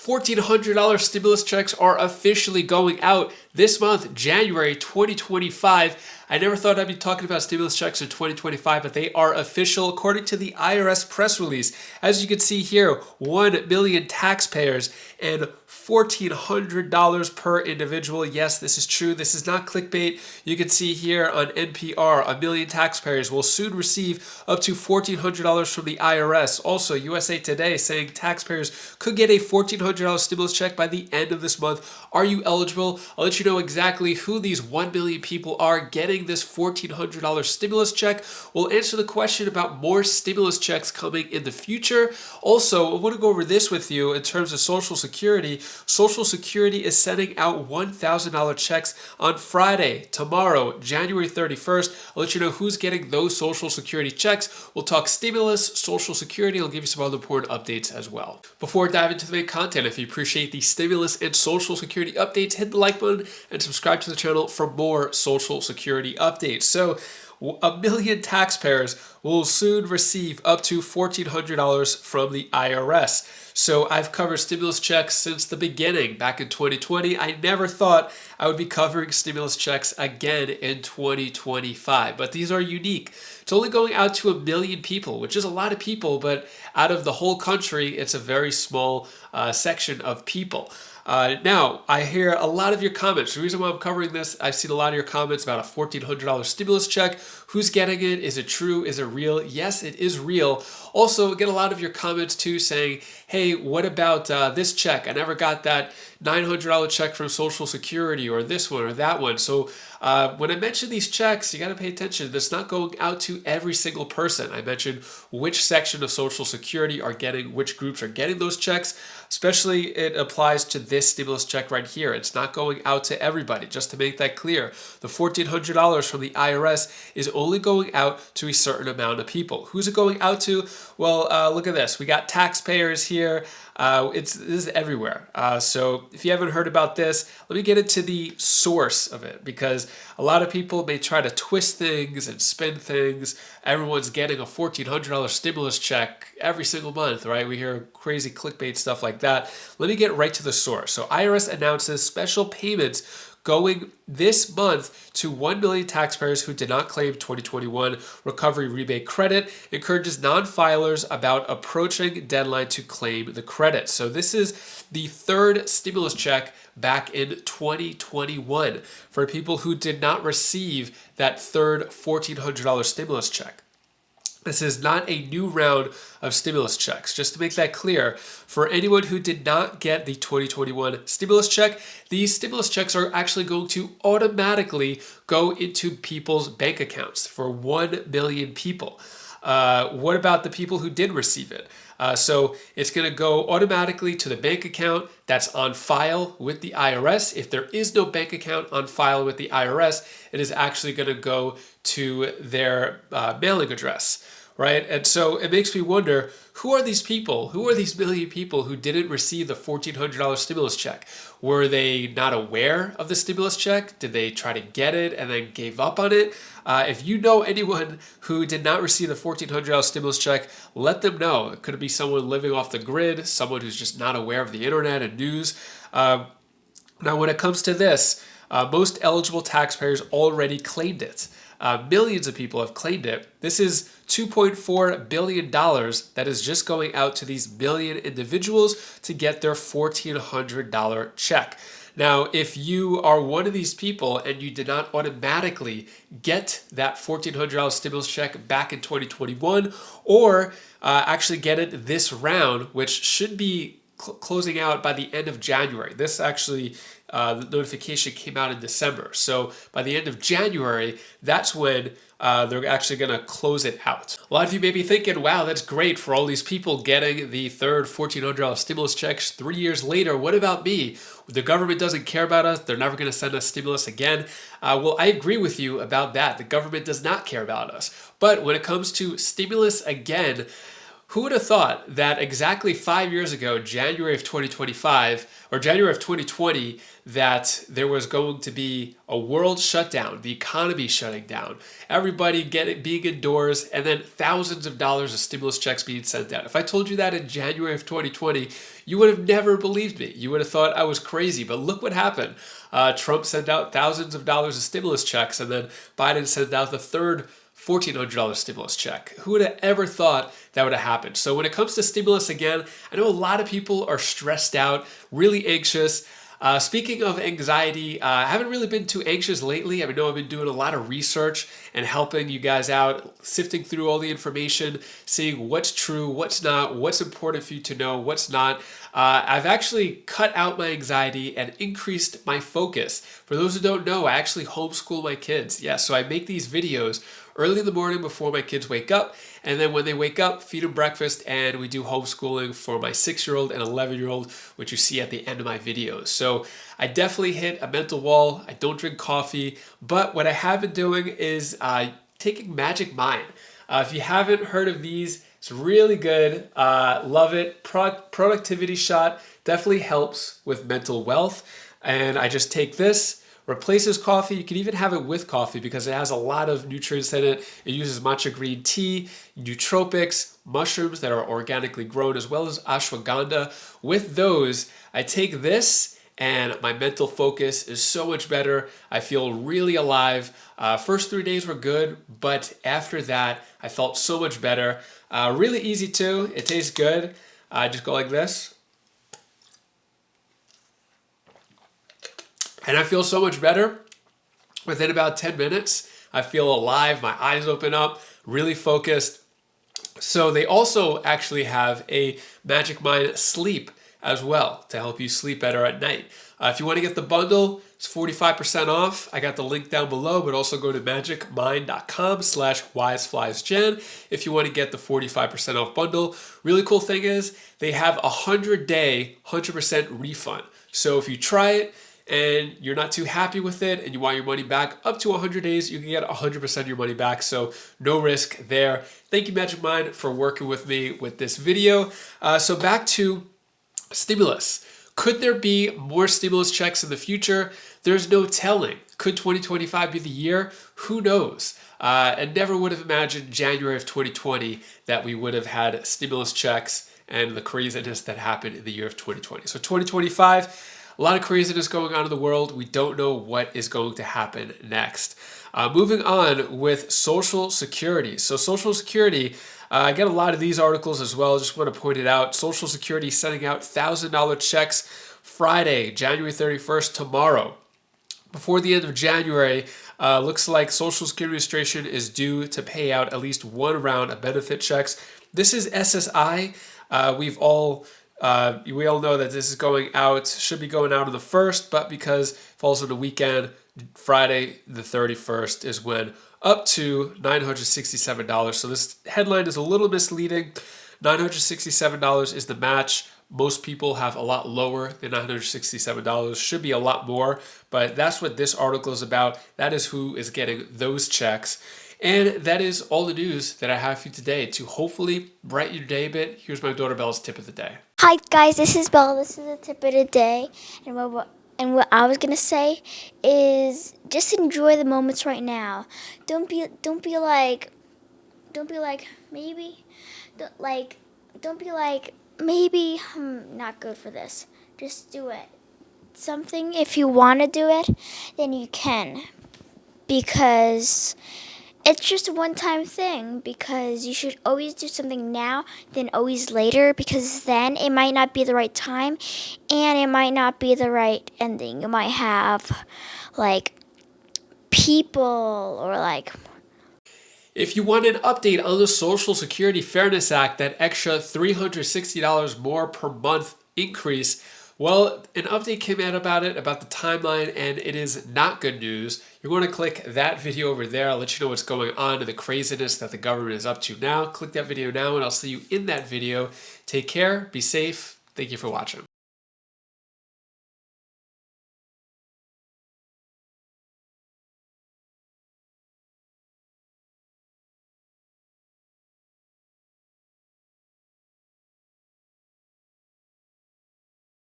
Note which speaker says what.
Speaker 1: $1,400 stimulus checks are officially going out this month, January 2025. I never thought I'd be talking about stimulus checks in 2025, but they are official according to the IRS press release. As you can see here, 1 million taxpayers and $1,400 per individual. Yes, this is true. This is not clickbait. You can see here on NPR, 1 million taxpayers will soon receive up to $1,400 from the IRS. Also, USA Today saying taxpayers could get a $1,400 stimulus check by the end of this month. Are you eligible? I'll let you know exactly who these 1 million people are getting this $1,400 stimulus check. We'll answer the question about more stimulus checks coming in the future. Also, I want to go over this with you in terms of Social Security. Social Security is sending out $1,000 checks on Friday, tomorrow, January 31st. I'll let you know who's getting those Social Security checks. We'll talk stimulus, Social Security. I'll give you some other important updates as well. Before diving into the main content, if you appreciate the stimulus and Social Security updates, hit the like button and subscribe to the channel for more Social Security updates. So, 1 million taxpayers will soon receive up to $1,400 from the IRS. So I've covered stimulus checks since the beginning, back in 2020. I never thought I would be covering stimulus checks again in 2025, but these are unique. It's only going out to 1 million people, which is a lot of people, but out of the whole country, it's a very small section of people. Now, I hear a lot of your comments. The reason why I'm covering this, I've seen a lot of your comments about a $1,400 stimulus check. Who's getting it? Is it true? Is it real? Yes, it is real. Also, I get a lot of your comments too saying, hey, what about this check? I never got that $900 check from Social Security or this one or that one. So when I mention these checks, you got to pay attention. That's not going out to every single person. I mentioned which section of Social Security are getting, which groups are getting those checks. Especially it applies to this stimulus check right here. It's not going out to everybody, just to make that clear. The $1,400 from the IRS is only going out to a certain amount of people. Who's it going out to? Well, look at this. We got taxpayers here. This is everywhere. So if you haven't heard about this, let me get into the source of it, because a lot of people may try to twist things and spin things. Everyone's getting a $1,400 stimulus check every single month, right? We hear crazy clickbait stuff like that. Let me get right to the source. So IRS announces special payments going this month to 1 million taxpayers who did not claim 2021 recovery rebate credit, encourages non-filers about approaching deadline to claim the credit. So this is the third stimulus check back in 2021 for people who did not receive that third $1,400 stimulus check. This is not a new round of stimulus checks. Just to make that clear, for anyone who did not get the 2021 stimulus check, these stimulus checks are actually going to automatically go into people's bank accounts for 1 million people. What about the people who did receive it? So it's going to go automatically to the bank account that's on file with the IRS. If there is no bank account on file with the IRS, it is actually going to go to their mailing address, right? And so it makes me wonder, who are these people? Who are these million people who didn't receive the $1,400 stimulus check? Were they not aware of the stimulus check? Did they try to get it and then gave up on it? If you know anyone who did not receive the $1,400 stimulus check, let them know. It could be someone living off the grid, someone who's just not aware of the internet and news. Now, when it comes to this, most eligible taxpayers already claimed it. Millions of people have claimed it. This is $2.4 billion that is just going out to these million individuals to get their $1,400 check. Now, if you are one of these people and you did not automatically get that $1,400 stimulus check back in 2021, or actually get it this round, which should be closing out by the end of January. This actually, the notification came out in December. So by the end of January, that's when they're actually going to close it out. A lot of you may be thinking, wow, that's great for all these people getting the third $1,400 stimulus checks 3 years later. What about me? The government doesn't care about us. They're never going to send us stimulus again. Well, I agree with you about that. The government does not care about us. But when it comes to stimulus again, Who would have thought that exactly 5 years ago, January of 2025, or January of 2020, that there was going to be a world shutdown, the economy shutting down, everybody being indoors, and then thousands of dollars of stimulus checks being sent out. If I told you that in January of 2020, you would have never believed me. You would have thought I was crazy, but look what happened. Trump sent out thousands of dollars of stimulus checks, and then Biden sent out the third $1,400 stimulus check. Who would have ever thought that would have happened? So when it comes to stimulus, again, I know a lot of people are stressed out, really anxious. Speaking of anxiety, I haven't really been too anxious lately. I know I've been doing a lot of research and helping you guys out, sifting through all the information, seeing what's true, what's not, what's important for you to know, what's not. I've actually cut out my anxiety and increased my focus. For those who don't know, I actually homeschool my kids. Yeah, so I make these videos early in the morning before my kids wake up, and then when they wake up, feed them breakfast, and we do homeschooling for my 6-year-old and 11-year-old, which you see at the end of my videos. So I definitely hit a mental wall. I don't drink coffee, but what I have been doing is taking Magic Mind. If you haven't heard of these, it's really good. Love it. Productivity shot definitely helps with mental wealth, and I just take this. Replaces coffee. You can even have it with coffee because it has a lot of nutrients in it. It uses matcha green tea, nootropics, mushrooms that are organically grown, as well as ashwagandha. With those, I take this and my mental focus is so much better. I feel really alive. First 3 days were good, but after that, I felt so much better. Really easy too. It tastes good. I just go like this. And I feel so much better within about 10 minutes. I feel alive, my eyes open up, really focused. So they also actually have a Magic Mind Sleep as well to help you sleep better at night. If you want to get the bundle, it's 45% off. I got the link down below, but also go to magicmind.com/wisefliesjan if you want to get the 45% off bundle. Really cool thing is they have a 100-day, 100% refund. So if you try it, and you're not too happy with it and you want your money back, up to 100 days, you can get 100% of your money back. So no risk there. Thank you, Magic Mind, for working with me with this video. So back to stimulus. Could there be more stimulus checks in the future? There's no telling. Could 2025 be the year? Who knows? I never would have imagined January of 2020 that we would have had stimulus checks and the craziness that happened in the year of 2020. So 2025, a lot of craziness going on in the world. We don't know what is going to happen next. Moving on with Social Security. So Social Security, I get a lot of these articles as well. Just want to point it out. Social Security sending out $1,000 checks Friday, January 31st, tomorrow. Before the end of January, looks like Social Security Administration is due to pay out at least one round of benefit checks. This is SSI. We all know that this is going out, should be going out on the 1st, but because it falls on the weekend, Friday the 31st is when up to $967. So this headline is a little misleading. $967 is the match. Most people have a lot lower than $967. Should be a lot more, but that's what this article is about. That is who is getting those checks. And that is all the news that I have for you today to hopefully brighten your day a bit. Here's my daughter Bella's tip of the day.
Speaker 2: Hi guys, this is Bella. This is the tip of the day, and what I was gonna say is just enjoy the moments right now. Don't be like maybe I'm not good for this. Just do it. Something, if you want to do it, then you can, because it's just a one-time thing, because you should always do something now than always later, because then it might not be the right time and it might not be the right ending. You might have people or
Speaker 1: If you want an update on the Social Security Fairness Act, that extra $360 more per month increase, well, an update came out about it, about the timeline, and it is not good news. You're going to click that video over there. I'll let you know what's going on and the craziness that the government is up to now. Click that video now, and I'll see you in that video. Take care, be safe. Thank you for watching.